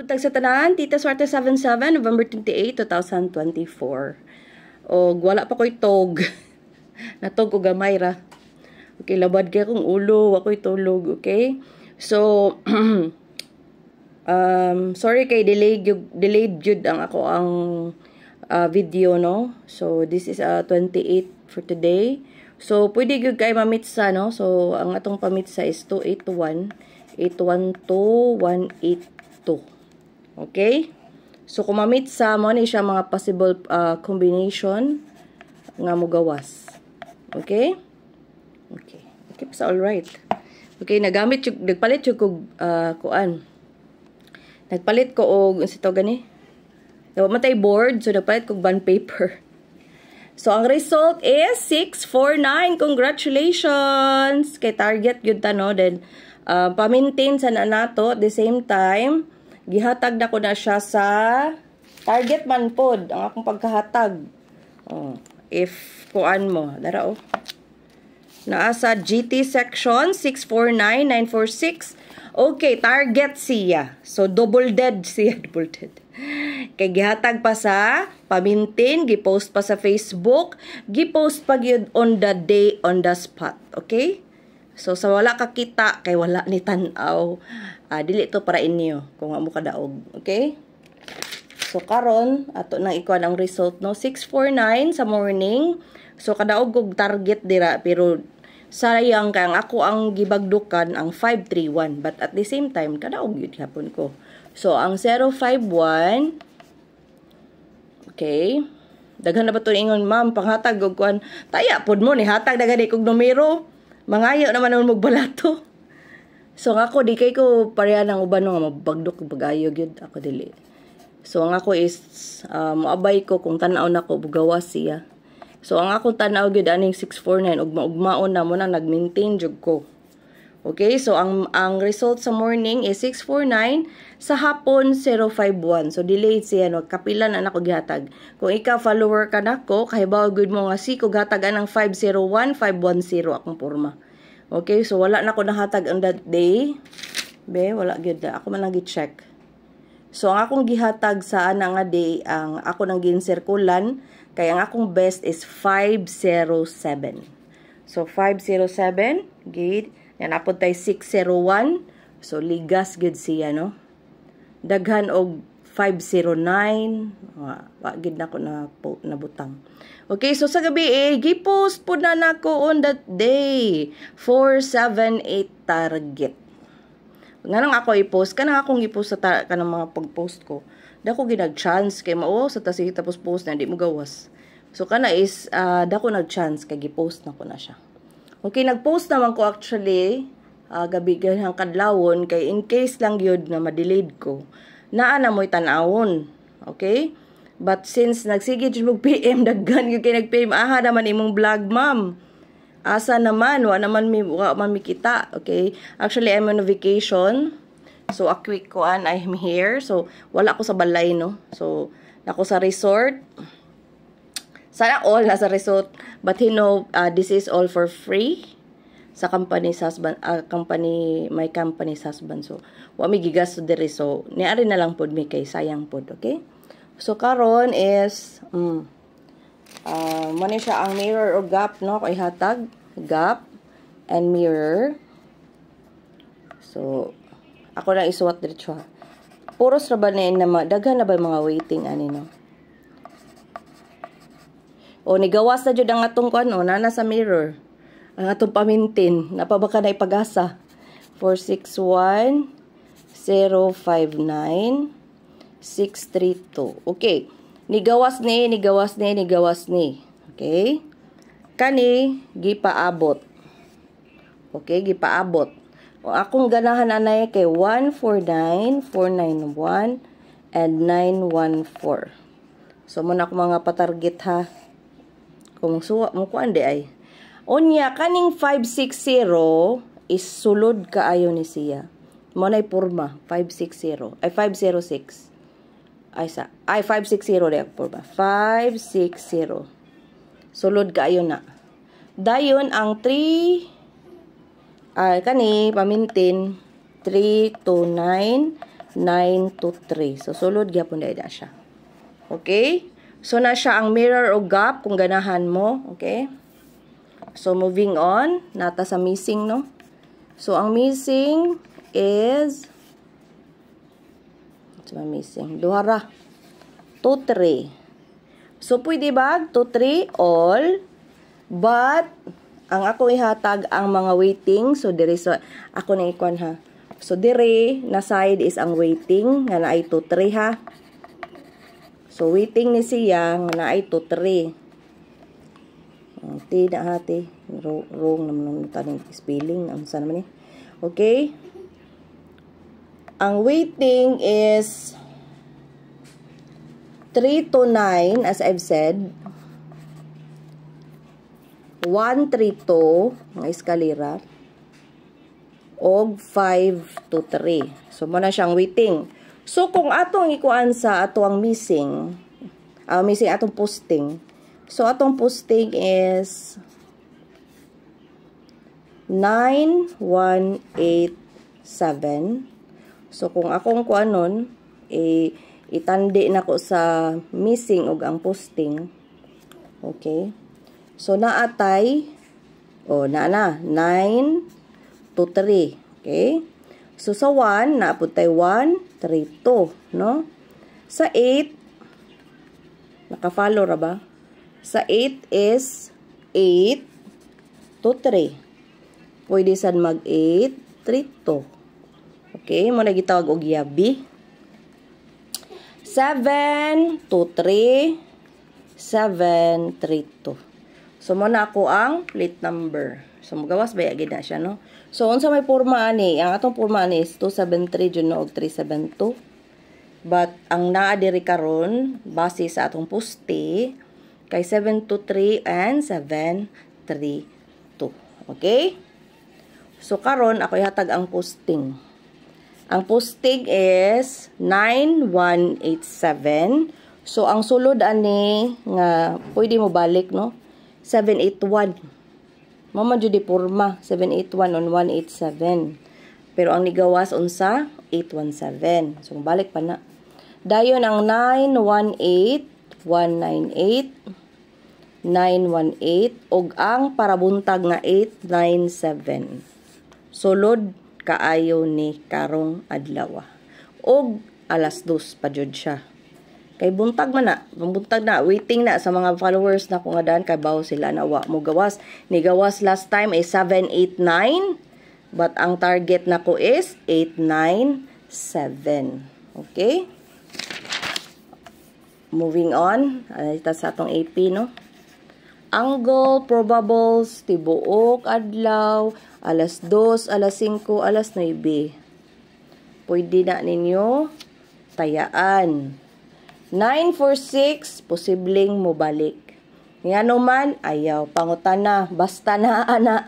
Buntag sa tanan, Tita Swerte 77, November 28, 2024. O, wala pa ko'y tog. Natog ko gamay ra. Okay, labad kaya kong ulo, ako'y tulog, okay? So, sorry kay delayed jud ang ako ang video, no? So, this is 28 for today. So, pwede gyud kay mamitsa, no? So, ang atong pamitsa is 281-812-182. Okay? So, kung mamitsa mo, ni siya mga possible combination nga mo gawas. Okay? Okay. Okay, so alright. Okay, nagpalit yung kuan. Nagpalit ko og sito gani. Matay board, so nagpalit ko bond paper. So, ang result is 649. Congratulations! Kay target yun ta, no? Then, pa-maintain sa na nato. At the same time, gihatag na ko na siya sa target man pod. Ang akong pagkahatag. If kuan mo. Dara, naa sa GT section, 649,946. Okay, target siya. So, double dead siya. Double dead. Kay gihatag pa sa pamintin, gipost pa sa Facebook, gipost pa gyud on the day, on the spot. Okay? So, sa wala kakita, kay wala ni tanaw, dili to para inyo, kung amo kadaog. Okay? So, karon ato nang ikuan ang result, no? 649 sa morning. So, kadaog kog target dira, pero sayang kay ang ako ang gibagdukan ang 531. But at the same time, kadaog yun hapon ko. So, ang 051, okay. Daghan na ba ito ingon, ma'am, panghatag og kuan. Taya, pod mo, ni hatag daghan kog numero. Mangayo naman ang magbalato. So, ako, di kay ko pareha ng uban nga mabagdok kog pag-ayo gyud ako dili. So, ang ako is, moabay ko kung tanaw na ko, bugawas siya. So, ang akong tanaw gyud aning 649, ugma-ugmaon na mo na nag-maintain jud ko. Okay, so ang result sa morning is 649, sa hapon 051. So delayed siya, no? Kapilan na ako gihatag. Kung ikaw follower ka nako, kahibaw good mo nga si kog hatagan ng 501, 510 akong porma. Okay, so wala na ko nahatag on that day. Be, wala gyud na. Ako man lang gi-check. So ang akong gihatag sa ana nga day, ang ako nang ginsirkulan, kaya ang akong best is 507. So 507, gid. Yan, apod tayo 601. So, ligas good siya, no? Daghan og 509. Wagid na ko na butang. Okay, so sa gabi, gipost po na nako on that day. 478 target. Nga nang ako i-post, kanang akong i-post sa kanang mga pag-post ko. Dako ginag-chance kay mao sa tasig tapos post na, di mo gawas. So, kana is, dako nag-chance kay gipost na ko na siya. Okay, nag-post naman ko actually, gabi ganang kadlawon, kay in case lang yun na ma-delayed ko, naa na mo'y tanawon. Okay? But since nagsigid yung PM, daggan yung kay nag-PM, aha naman imong vlog, ma'am. Asa naman, wa man mikita. Okay? Actually, I'm on a vacation. So, a quick one, I'm here. So, wala ko sa balay, no? So, ako sa resort. Sana all nasa resort, but this is all for free sa company's husband, my company's husband. So, wa mi gigasto diri, so niari na lang pod mi kay sayang pod, okay? So karon is mo ni siya ang mirror o gap, no? Kay hatag gap and mirror. So ako na isuwat diretso. Puros ra ba na daghan na ba mga waiting ani, no? O, nigawas na dyan ang atong ano, nana sa mirror. Ang atong pamintin. Napabaka na ipag-asa. 461 059 632. Okay. Nigawas ni. Okay. Kani, gipaabot. Okay, gipaabot. O, akong ganahan anay kay 149, 491, and 914. So, muna ako mga patarget, ha. Kung suwa mo ko ande ay. Onya, kaning 560 is sulod kaayo ni siya. Mo na'y porma, 560. Ay, 506. Ay, 560 rin ako porma. 560. Sulod kaayo na. Dayon, ang 3, kani, pamintin, 329, 9 to 3. So, sulod gyapon na siya. Okay? So, na siya ang mirror o gap kung ganahan mo. Okay? So, moving on. Nata sa missing, no? So, ang missing is missing. Duhara. 2, 3. So, pwede ba? 2, 3, all. But, ang ako ihatag ang mga waiting. So, dire so, ako na ikuan ha. So, dire, na side is ang waiting. Nga na ay 2, 3 ha. So, waiting ni siya. Nga na ay 2, 3. Ti na hati. Wrong naman ng tanong spelling. Ang sana naman eh. Okay. Ang waiting is 3 to 9, as I've said. 1, 3, 2, mga eskalera. Og 5 to 3. So, muna siyang waiting. So, kung atong ikuan sa atong missing, atong posting. So, atong posting is 9, 1, 8, 7. So, kung akong kuanon, itandi na ko sa missing o ang posting. Okay. So, naatay, na 9 to 3. Okay. So, sa 1, naaputay 1, 3, 2. No? Sa 8, naka-follow ra ba? Sa 8 is 8 to 3. Pwede sad mag 8, 3, 2. Okay, muna gitawag og yabi. 7, 2, 3. 7, 3, 2. So, muna ako ang plate number. So, magawas ba yagid na siya, no? So, unsa may porma ani? Ang atong porma ani is 273 dyan no, og 372. But, ang naa diri karon base sa atong poste, kay 723 and 732. Okay? So, karon ako ihatag ang posting. Ang posting is 9187. So, ang sulod ani nga pwede mo balik, no? 781. Mama jud di porma 781 on 187. Pero ang nigawas unsa 817. So, balik pa na. Dayon ang 918, 198, 918 og ang parabuntag nga 897. Sulod kaayo ni karong adlaw. Og alas 2 pa jud siya. Kay buntag man na, buntag na, waiting na sa mga followers na kung adan kay bawo sila na wa mo gawas. Ni gawas last time is 789, but ang target na ko is 897. Okay? Moving on, ita sa atong AP, no? Angle, probables, tibuok, adlaw, alas 2, alas 5, alas 9. Pwede na ninyo tayaan. 946, posibleng mobalik. Nga naman, ayaw, pangutan na, basta na, ana.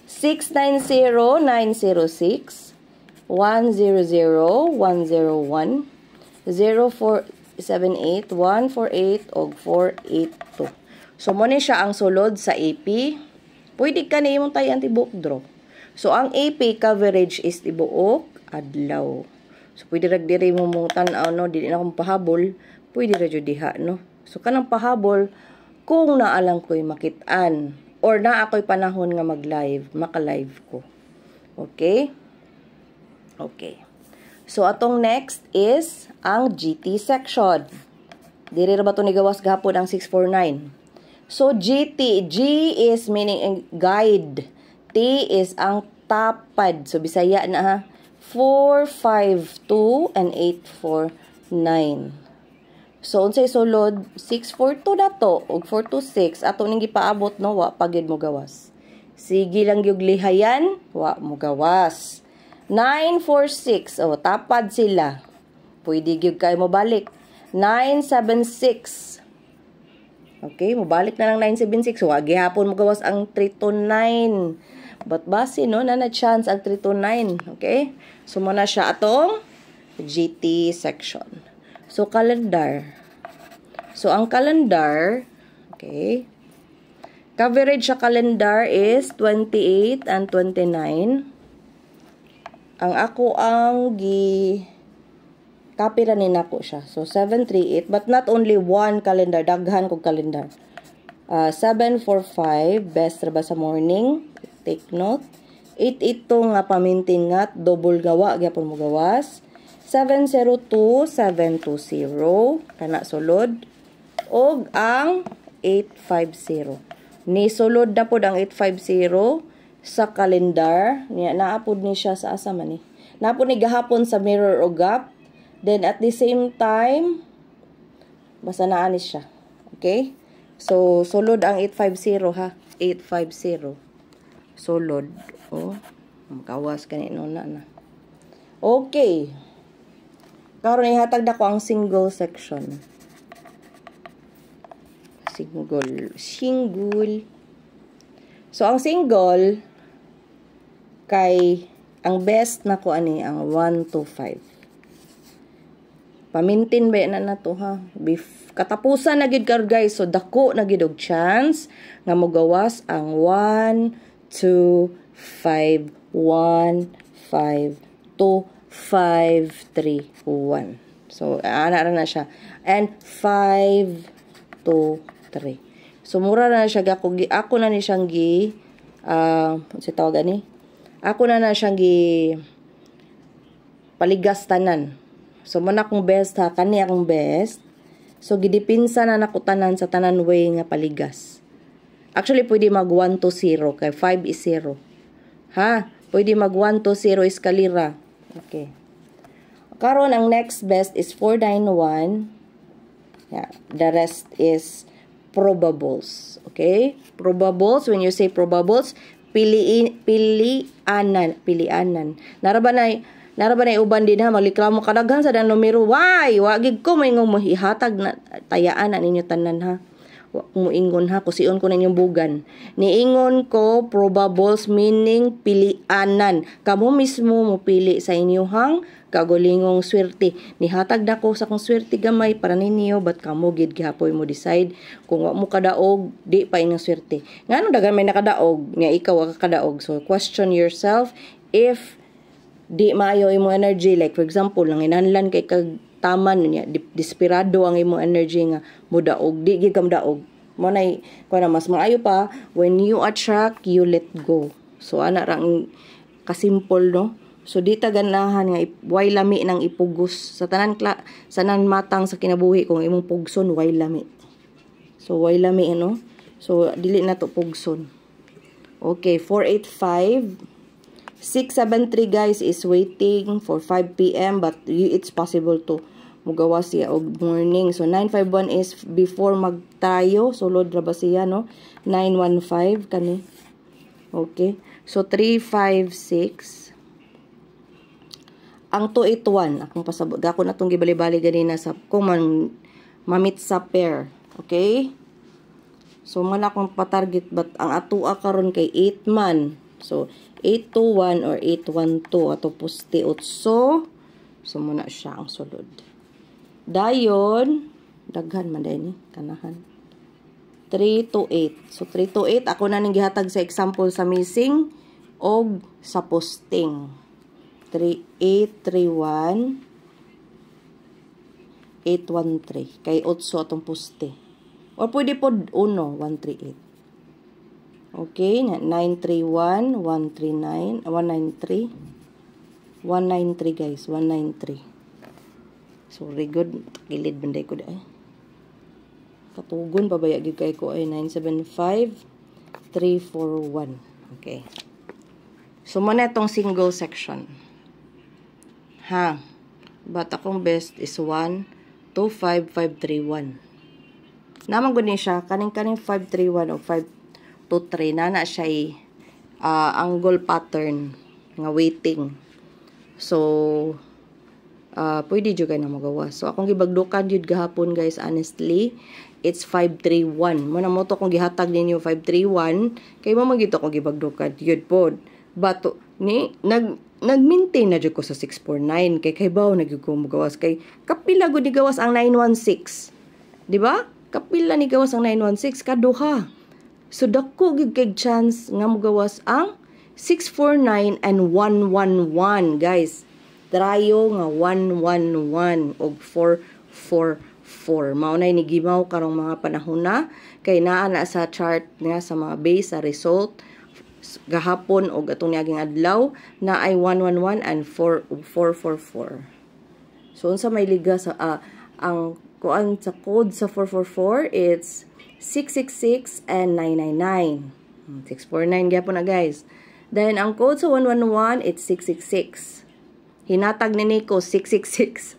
690-906, 100-101, 0478-148, o 482. So, muna siya ang sulod sa AP. Pwede ka na yung tayo antibuok draw. So, ang AP coverage is tibuok, adlaw. So, pwede ragdiri mo mong tanaw, no? Dili na akong pahabol. Pwede radyo diha, no? So, kanang pahabol, kung naalang ko'y makitaan, or na ako'y panahon nga mag-live, maka-live ko. Okay? Okay. So, atong next is ang GT section. Diri ra ba ito ni gawas gahapon ang 649? So, GT. G is meaning guide. T is ang tapad. So, Bisaya na ha. 4, 5, 2, and 8, 4, 9. So, unsay sulod? 6, 4, 2 na to. Og 4, 2, 6. Ato ning gipaabot, no? Wa pagid mo gawas. Sige lang yung lihayan. Wa mo gawas. 9, 4, 6. O, tapad sila. Pwede gyud kayo mo balik. 9, 7, 6. Okay, mabalik na lang 976. So, gihapon mo gawas ang 3 to 9. But base, no, na chance ang 3 to 9. Okay? So, muna siya atong GT section. So, calendar. So, ang calendar, okay, coverage sa calendar is 28 and 29. Ang ako ang Copy ra ni nako siya. So 738 but not only one calendar, daghan kog calendar. 745 best ra ba sa morning? Take note. 882 nga pamintin nga double gawa gyapon mo gawas. 702 720 kana sulod. Og ang 850. Ni sulod na pod ang 850 sa calendar. Naapod ni siya sa asa man ni. Naapod ni gahapon sa mirror o gap. Then, at the same time, basta naanis siya. Okay? So, sulod ang 850 ha. 850. Sulod. Oh, makawas kanino na. Okay. Karon ihatag na ko ang single section. Single. So, ang single, kay, ang best na ko ani, ang 1 to 5. Pamintin ba na to ha. Katapusan na gid karon guys. So dako na gid og chance nga mogawas ang 1 2 5 1 5 2 5 3 1. So ana ra na siya. And 5 2 3. So mura na siya ako na ni siyang si tawag ani. Ako na siyang paligas tanan. So, man akong best ha. Kani akong best. So, gidipinsa na nakutanan sa tanan way nga paligas. Actually, pwede mag 1 to 0. Kay 5 is 0. Ha? Pwede mag 1 to 0 eskalira. Okay. Karon ang next best is 491. Yeah. The rest is probables. Okay? Probables. When you say probables, pilianan. Nara ba na uban din ha, magliklamo kadaghan sa dan numero. Why? Wagig ko may ngong mahihatag na tayaan na ninyo tanan ha. Muingon ha, kusion ko na inyong bugan. Niingon ko probables meaning pilianan. Kamo mismo mo pili sa inyong kagulingong swerte. Nihatag na ko sa kong swerte gamay para ninyo, but kamo gid gihapoy mo decide kung wa mo kadaog, di pa inyong swerte. Ngano daghan may nakadaog, nga ikaw wa kadaog. So question yourself if di maayo imong energy, like for example nanginanlan kay kag taman niya, desperado ang imong energy nga mudaog, di gid ka mudaog mo nay kuno mas maayo pa when you attract you let go. So ana rang kasimple no. So di ta ganahan nga way lami nang ipugos sa tanan matang sa kinabuhi kung imong pugson way lami. So way lami no. So dili na to pugson. Okay, 485 673 guys is waiting for 5 PM but it's possible to mugawa siya og morning. So 951 is before magtayo, sulod ra ba siya no. 915 kani. Okay. So 356 ang 281 akong pasabot gako na tong gibali-bali ganina sa kung mamit sa pair. Okay? So man akong patarget but ang atua karon kay 8 man. So 821 or 812 ato poste 8. So muna siya ang sulod. Dayon daghan man din kanahan. 328. So 328 ako na ning gihatag sa example sa missing og sa posting. 3831 813 kay 8 atong poste. Or pwede pod 138. Okay, 931, 139, 193. 193 guys, 193. Sorry good, kilid banday ko dai. Katugon pabaya gid kay ko ay 975 341. Okay. So muna itong single section. Ha. But akong best is 1 2 5 531. Naman gud ni siya kaning 531 o 5 to 3 na siya angle pattern nga waiting. So pwede jud kay na magawa. So akong gibagdukan jud gahapon guys, honestly it's 531. Muna mo to kung gihatag ninyo 531 kay mo magito kung gibagdukan jud pod. But nag-maintain na jud ko sa 649 kay baw nagyud ko magawas kay kapila gud ni gawas ang 916. Di ba? Kapila ni gawas ang 916 kaduha. So, dako gid kay chance nga mogawas ang 649 and 111, guys. trayo nga 111 og 444. Maunay ni gimaw karong mga panahon na kay naa na sa chart nga sa mga base sa result gahapon og atong niaging adlaw na ay 111 and 444. So unsa may liga sa ang kuan sa code sa 444, it's 666 and 999. 649 gyapon na guys. Then ang code sa 111, it's 666. Hinatag ni Nico 666.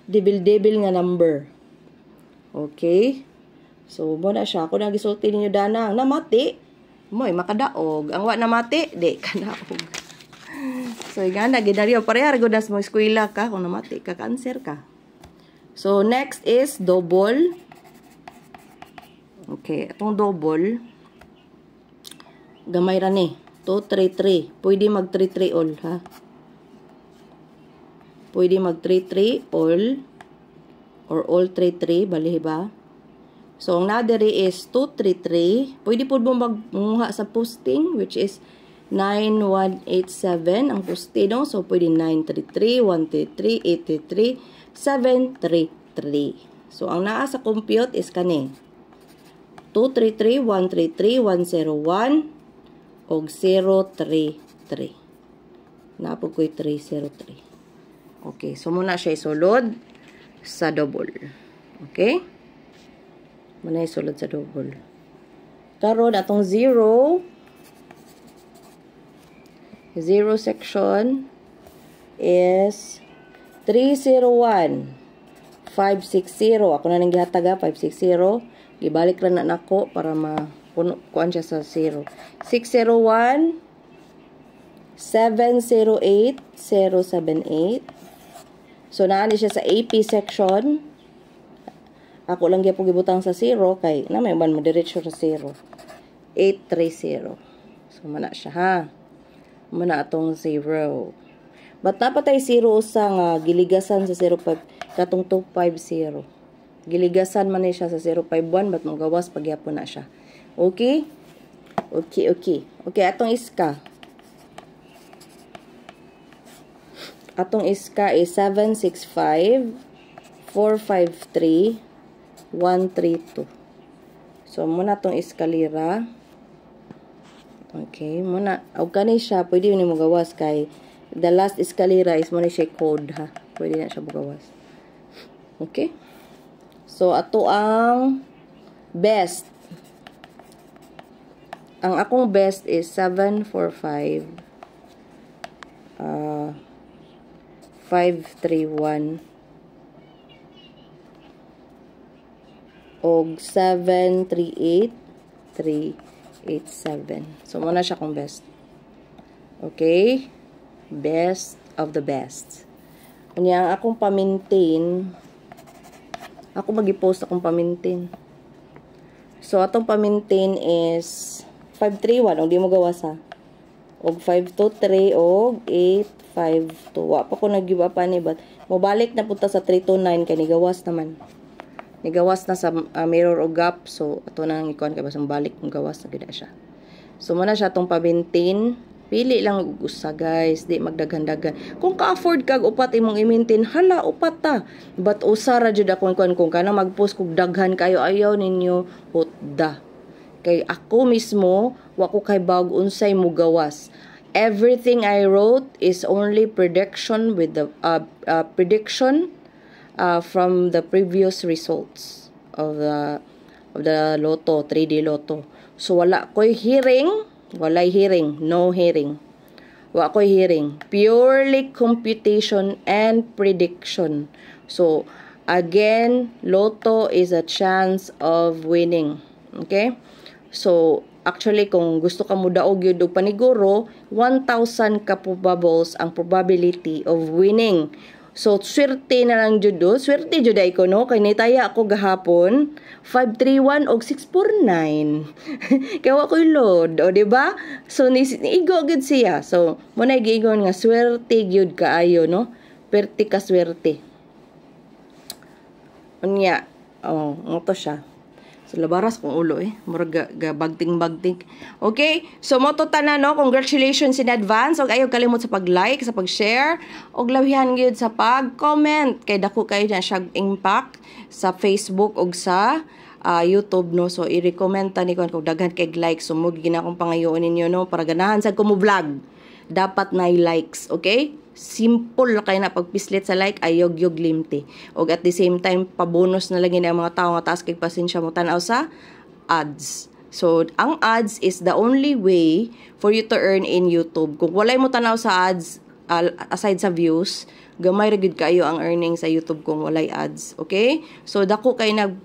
Debil-debil nga number. Okay? So mo na siya. Kung nagisulti ninyo danang namati, mo'y makadaog. Ang wa namati, di kadaog. So, igana, ginaryo. Pareha, gudas mo eskwela ka. Kung namati ka, cancer ka. So, next is double. Okay, itong double. Gamay ra ni. 233. Pwede mag 33 all, ha? Pwede mag 33 all. Or all 33, bali ba? So, ang nadiri is 233. Pwede po mo magmuha sa posting, which is 9187 ang postido. So, pwede 933, 133, 833, 733. So, ang naa sa compute is kani. 233, 133, 101, og 033. Napog ko'y 303. Okay, so muna siya isulod sa double. Okay? Muna isulod sa double. Karon atong 0 section is 301 560. Ako na nang gihataga 560. Gibalik ra na nako para mapuno kuan siya sa 0. 601 708 078. So naani siya sa AP section. Ako lang gyapon gibutang sa 0 kay na may man madiretso sa 0. 830. So mana siya ha. Muna atong 0. But napatay 0 sa nga giligasan sa 05 katong 250. Giligasan man siya sa 051 but magawas pagyapon na siya. Okay? Okay, atong iska. Atong iska is 765 453 132. So muna atong eskalera. Okay, muna. Og kani siya, pwede ni mo gawas kay the last escalera is muna siya code ha. Pwede na siya gawas. Okay? So, ato ang best. Ang akong best is 745 531 og 738 387. So, muna siya kung best. Okay? Best of the best. Kanya, ang akong pa-maintain, ako mag-i-post akong pa-maintain. So, atong pa-maintain is 531. O, di mo gawas ha. Og 523 og 852. Wa pa ko nag-give up ani, but mobalik na punta sa 329 kay nigawas naman. Nigawas na sa mirror o gap. So, ito na ang ikuan kaya basang balik ng gawas na gina siya. So, muna siya itong pa-maintain. Pili lang usa guys. Di magdaghan-daghan. Kung ka-afford kag upat imong i-maintain, hala, upat ta. But usara jud akong ikuan kung kana mag-post kog daghan kayo ayaw ninyo, hutda. Kay ako mismo, wako kay bag unsay mo gawas. Everything I wrote is only prediction with the prediction from the previous results of the lotto, 3D lotto. So wala ko'y hearing, walay hearing, no hearing. Wala ko'y hearing. Purely computation and prediction. So again, lotto is a chance of winning. Okay? So actually kung gusto ka mo daog yun og paniguro, 1,000 ka probables ang probability of winning. So, swerte na lang jud do. Swerte jud ay ko, no? Kay nitaya ako gahapon, 531 og 649. Kaya wa ko'y load, o diba? So, niigo gud siya. So, muna giigon nga, swerte gyud kaayo, no? Perti ka swerte. Unya, ito siya. So, labaras kong ulo murag bagting-bagting. Okay? So, mo to tanan, no? Congratulations in advance. Og ayaw kalimot sa pag-like, sa pag-share. Og lawihan gyud sa pag-comment. Kay dako kayo na siya impact sa Facebook og sa YouTube, no? So, i-recommend ta ni kung daghan kay like. So, mugi na akong pangayoon ninyo, no? Para ganahan sa ko mo vlog. Dapat na likes, okay? Simple na kayo na pagpislit sa like, ayog-yog limti. O at the same time, pabonus na lang yun ang mga tao nga taas kay pasensya mo tanaw sa ads. So, ang ads is the only way for you to earn in YouTube. Kung walay mo tanaw sa ads, aside sa views, gamay rigid kayo ang earning sa YouTube kung walay ads. Okay? So, dako kayo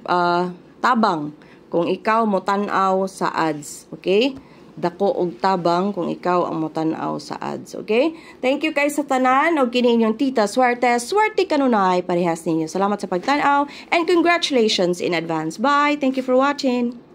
tabang kung ikaw mo tanaw sa ads. Okay? Dako og tabang kung ikaw ang motanaw sa ads. Okay? Thank you guys sa tanan. Og kini inyong Tita Swerte. Swerte kanunay parehas ninyo. Salamat sa pagtanaw and congratulations in advance. Bye! Thank you for watching.